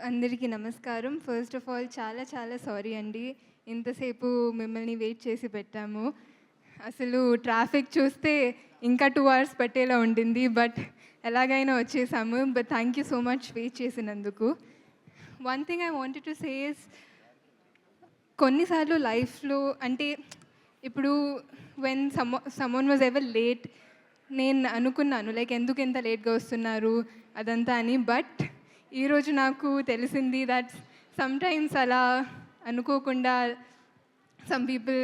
అందరికీ నమస్కారం. First of all చాలా చాలా సారీ అండి. ఇంతసేపు మిమ్మల్ని వెయిట్ చేసి పెట్టాము. అసలు ట్రాఫిక్ చూస్తే ఇంకా 2 అవర్స్ పట్టేలా ఉండింది. బట్ ఎలాగైనా వచ్చేసాము. But thank you so much wait చేసినందుకు. One thing I wanted to say is కొన్నిసార్లు లైఫ్‌లో అంటే ఇప్పుడు when someone was ever late నేను అనుకున్నాను లైక్ ఎందుకు ఇంత లేట్‌గా వస్తున్నారు అదంతా అని. బట్ ఈరోజు నాకు తెలిసింది దట్ సమ్‌టైమ్స్ అలా అనుకోకుండా సమ్ పీపుల్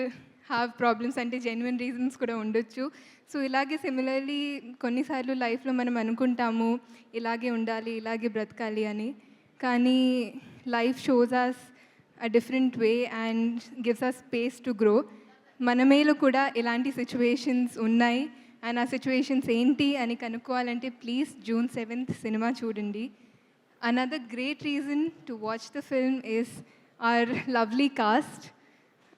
హ్యావ్ ప్రాబ్లమ్స్ అంటే జెన్యూన్ రీజన్స్ కూడా ఉండొచ్చు. సో ఇలాగే సిమిలర్లీ కొన్నిసార్లు లైఫ్‌లో మనం అనుకుంటాము ఇలాగే ఉండాలి, ఇలాగే బ్రతకాలి అని. కానీ life shows us a different way and gives us space to grow. మన మేలు కూడా ఇలాంటి సిచ్యువేషన్స్ ఉన్నాయి అండ్ ఆ సిచ్యువేషన్స్ ఏంటి అని కనుక్కోవాలంటే ప్లీజ్ జూన్ 7th సినిమా చూడండి. Another great reason to watch the film is our lovely cast.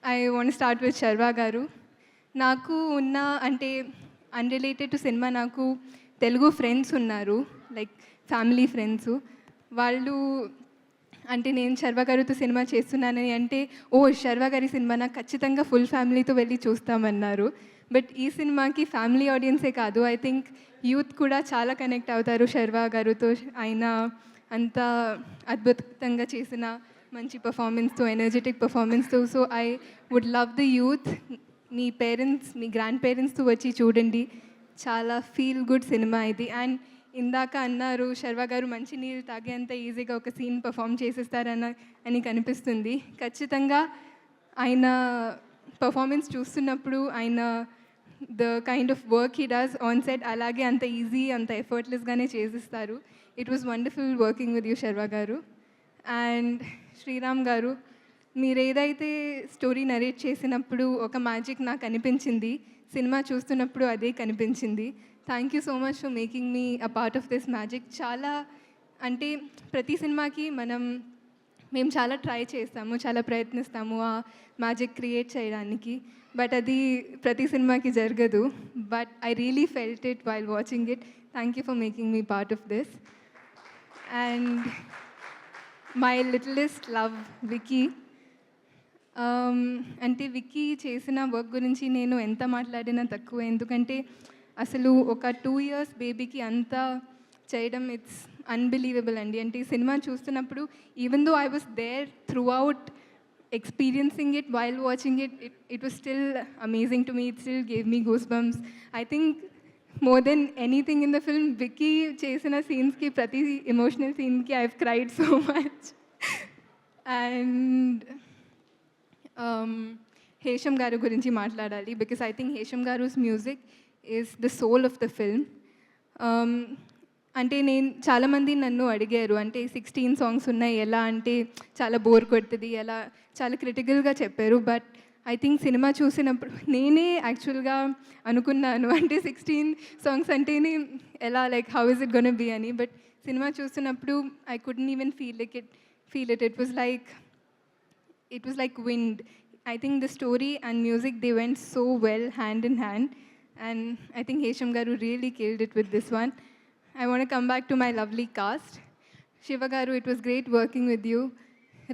I want to start with Sharva garu. నాకు ఉన్న అంటే అన్రిలేటెడ్ టు సినిమా నాకు తెలుగు ఫ్రెండ్స్ ఉన్నారు లైక్ ఫ్యామిలీ ఫ్రెండ్స్. వాళ్ళు అంటే నేను శర్వ గారితో సినిమా చేస్తున్నానని అంటే ఓ శర్వ గారి సినిమా నాకు ఖచ్చితంగా ఫుల్ ఫ్యామిలీతో వెళ్ళి చూస్తామన్నారు. బట్ ఈ సినిమాకి ఫ్యామిలీ ఆడియన్సే కాదు ఐ థింక్ యూత్ కూడా చాలా కనెక్ట్ అవుతారు శర్వ గారితో. ఆయన అంత అద్భుతంగా చేసిన మంచి పర్ఫార్మెన్స్తో ఎనర్జెటిక్ పర్ఫార్మెన్స్తో. So I would love the youth మీ పేరెంట్స్ మీ గ్రాండ్ పేరెంట్స్తో వచ్చి చూడండి. చాలా ఫీల్ గుడ్ సినిమా ఇది. అండ్ ఇందాక అన్నారు శర్వ గారు మంచి నీళ్ళు తాగేంత ఈజీగా ఒక సీన్ పర్ఫామ్ చేసేస్తారని కనిపిస్తుంది. ఖచ్చితంగా ఆయన పర్ఫార్మెన్స్ చూస్తున్నప్పుడు ఆయన the kind of work he does on set అలాగే అంత ఈజీ అంత ఎఫర్ట్లెస్గానే చేసిస్తారు. It was wonderful working with you Sharwa garu. And Sriram గారు మీరు ఏదైతే స్టోరీ నరేట్ చేసినప్పుడు ఒక మ్యాజిక్ నాకు అనిపించింది, సినిమా చూస్తున్నప్పుడు అదే కనిపించింది. Thank you so much for making me a part of this magic. చాలా అంటే ప్రతి సినిమాకి మేము చాలా ట్రై చేస్తాము, చాలా ప్రయత్నిస్తాము ఆ మ్యాజిక్ క్రియేట్ చేయడానికి. బట్ అది ప్రతి సినిమాకి జరగదు. But I really felt it while watching it. Thank you for making me part of this. And my littlest love Vicky. అంటే విక్కీ చేసిన వర్క్ గురించి నేను ఎంత మాట్లాడినా తక్కువ. ఎందుకంటే అసలు ఒక 2 years బేబీకి అంతా చేయడం ఇట్స్ అన్బిలీవబుల్ అండి. అంటే ఈ సినిమా చూస్తున్నప్పుడు even though I was there throughout experiencing it while watching it, it was still amazing to me. It still gave me goosebumps. I think more than anything in the film, Vicky chesina scenes ki prati emotional scene ki I've cried so much. And Hesham garu gurinchi maatladali because I think Hesham garu's music is the soul of the film. అంటే నేను చాలామంది నన్ను అడిగారు అంటే 16 songs ఉన్నాయి ఎలా అంటే చాలా బోర్ కొడుతుంది ఎలా చాలా క్రిటికల్గా చెప్పారు. బట్ ఐ థింక్ సినిమా చూసినప్పుడు నేనే యాక్చువల్గా అనుకున్నాను అంటే 16 సాంగ్స్ అంటేనే ఎలా like how is it gonna be అని. బట్ సినిమా చూస్తున్నప్పుడు I couldn't even feel it. It was like wind. I think the story and music they went so well hand in hand, and I think Hesham garu really killed it with this one. I want to come back to my lovely cast. Shiva garu, it was great working with you.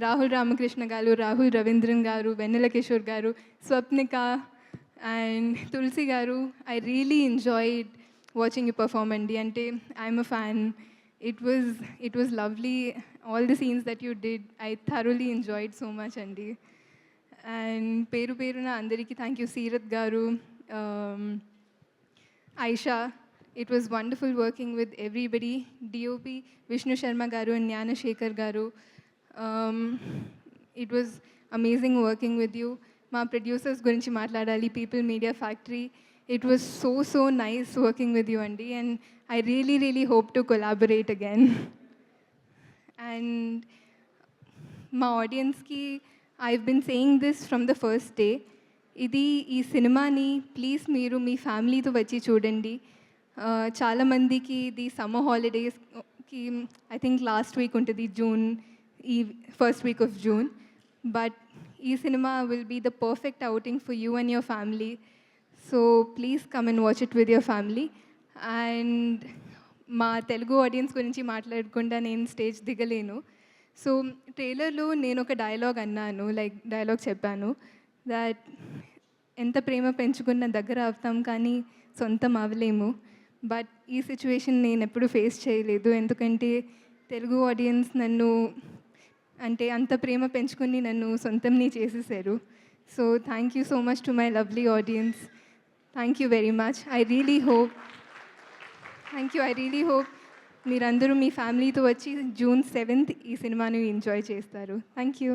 Rahul Ramakrishna garu, Rahul Ravindran garu, Vennela Kishore garu, Swapnika and Tulsi garu. I really enjoyed watching you perform andi. Ante I'm a fan. It was lovely. All the scenes that you did, I thoroughly enjoyed so much andi. And peru peruna andariki thank you. Seerath garu, Aisha. It was wonderful working with everybody. DOP Vishnu Sharma garu and Jnana Shekhar garu. It was amazing working with you. Ma producers gurinchi maatladali, People Media Factory. It was so nice working with you andi, and I really hope to collaborate again. And మా ఆడియన్స్కి I've been saying this from the first day. ఈ సినిమాని please మీరు మీ ఫ్యామిలీతో వచ్చి చూడండి. చాలామందికి ఇది సమ్మర్ హాలిడేస్కి ఐ థింక్ లాస్ట్ వీక్ ఉంటుంది జూన్, ఈ first week of June. But ఈ cinema will be the perfect outing for you and your family. So please come and watch it with your family. And మా Telugu audience గురించి మాట్లాడకుండా నేను stage దిగలేను. So ట్రైలర్లో నేను ఒక డైలాగ్ అన్నాను, లైక్ డైలాగ్ చెప్పాను దట్ ఎంత ప్రేమ పెంచుకున్న దగ్గర అవుతాం కానీ సొంతం అవ్వలేము. బట్ ఈ సిచ్యువేషన్ నేను ఎప్పుడు ఫేస్ చేయలేదు, ఎందుకంటే తెలుగు ఆడియన్స్ నన్ను అంటే అంత ప్రేమ పెంచుకొని నన్ను సొంతంని చేసేసారు. So thank you so much to my lovely audience. Thank you very much. I really hope మీరందరూ మీ ఫ్యామిలీతో వచ్చి June 7th ఈ సినిమాని ఎంజాయ్ చేస్తారు. Thank you.